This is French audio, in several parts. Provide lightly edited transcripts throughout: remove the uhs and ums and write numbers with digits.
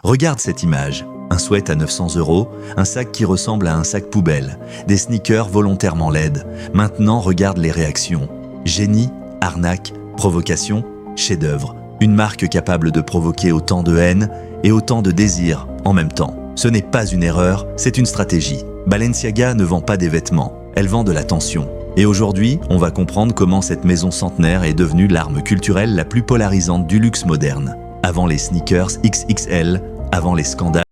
Regarde cette image. Un sweat à 900 €, un sac qui ressemble à un sac poubelle, des sneakers volontairement laides. Maintenant, regarde les réactions. Génie, arnaque, provocation, chef-d'œuvre. Une marque capable de provoquer autant de haine et autant de désir en même temps. Ce n'est pas une erreur, c'est une stratégie. Balenciaga ne vend pas des vêtements, elle vend de l'attention. Et aujourd'hui, on va comprendre comment cette maison centenaire est devenue l'arme culturelle la plus polarisante du luxe moderne. Avant les sneakers XXL, avant les scandales,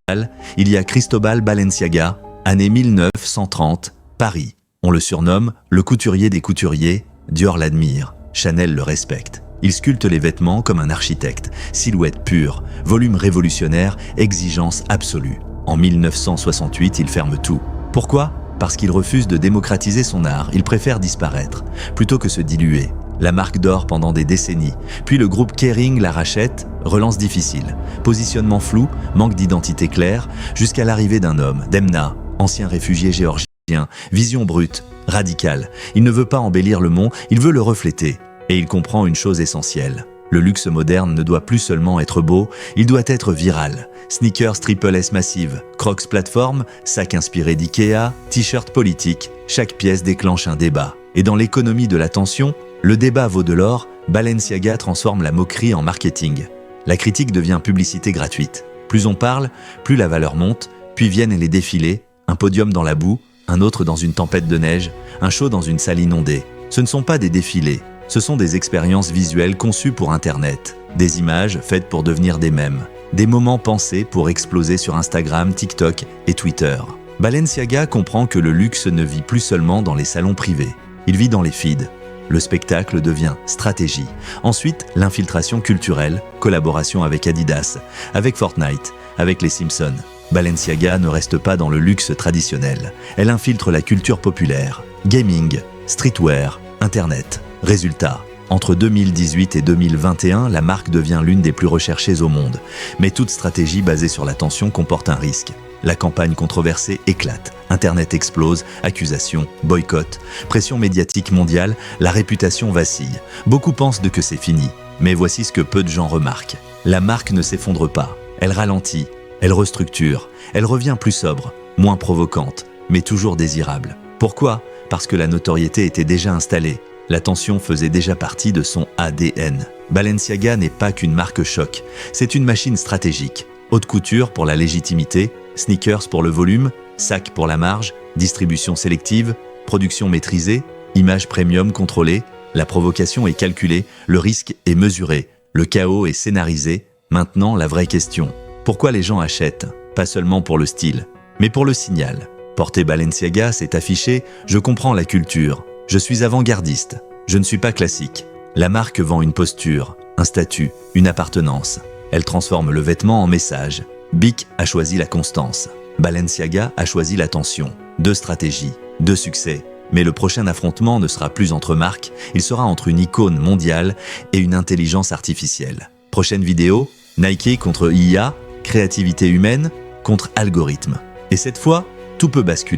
il y a Cristobal Balenciaga, année 1930, Paris. On le surnomme le couturier des couturiers, Dior l'admire, Chanel le respecte. Il sculpte les vêtements comme un architecte, silhouette pure, volume révolutionnaire, exigence absolue. En 1968, il ferme tout. Pourquoi ? Parce qu'il refuse de démocratiser son art, il préfère disparaître, plutôt que se diluer. La marque dort pendant des décennies, puis le groupe Kering la rachète, relance difficile. Positionnement flou, manque d'identité claire, jusqu'à l'arrivée d'un homme, Demna, ancien réfugié géorgien, vision brute, radicale. Il ne veut pas embellir le monde, il veut le refléter. Et il comprend une chose essentielle. Le luxe moderne ne doit plus seulement être beau, il doit être viral. Sneakers Triple S massive, Crocs plateforme, sac inspiré d'Ikea, t-shirt politique, chaque pièce déclenche un débat. Et dans l'économie de l'attention, le débat vaut de l'or, Balenciaga transforme la moquerie en marketing. La critique devient publicité gratuite. Plus on parle, plus la valeur monte, puis viennent les défilés, un podium dans la boue, un autre dans une tempête de neige, un show dans une salle inondée. Ce ne sont pas des défilés, ce sont des expériences visuelles conçues pour Internet, des images faites pour devenir des mèmes, des moments pensés pour exploser sur Instagram, TikTok et Twitter. Balenciaga comprend que le luxe ne vit plus seulement dans les salons privés, il vit dans les feeds. Le spectacle devient stratégie. Ensuite, l'infiltration culturelle, collaboration avec Adidas, avec Fortnite, avec les Simpsons. Balenciaga ne reste pas dans le luxe traditionnel. Elle infiltre la culture populaire, gaming, streetwear, Internet. Résultat, entre 2018 et 2021, la marque devient l'une des plus recherchées au monde. Mais toute stratégie basée sur l'attention comporte un risque. La campagne controversée éclate. Internet explose, accusations, boycott, pression médiatique mondiale, la réputation vacille. Beaucoup pensent que c'est fini. Mais voici ce que peu de gens remarquent. La marque ne s'effondre pas. Elle ralentit, elle restructure, elle revient plus sobre, moins provocante, mais toujours désirable. Pourquoi ? Parce que la notoriété était déjà installée. L'attention faisait déjà partie de son ADN. Balenciaga n'est pas qu'une marque choc, c'est une machine stratégique. Haute couture pour la légitimité, sneakers pour le volume, sac pour la marge, distribution sélective, production maîtrisée, image premium contrôlée, la provocation est calculée, le risque est mesuré, le chaos est scénarisé. Maintenant, la vraie question, pourquoi les gens achètent ? Pas seulement pour le style, mais pour le signal. Porter Balenciaga, c'est afficher « Je comprends la culture ». Je suis avant-gardiste, je ne suis pas classique. La marque vend une posture, un statut, une appartenance. Elle transforme le vêtement en message. Bic a choisi la constance. Balenciaga a choisi l'attention. 2 stratégies, 2 succès. Mais le prochain affrontement ne sera plus entre marques, il sera entre une icône mondiale et une intelligence artificielle. Prochaine vidéo, Nike contre IA, créativité humaine contre algorithme. Et cette fois, tout peut basculer.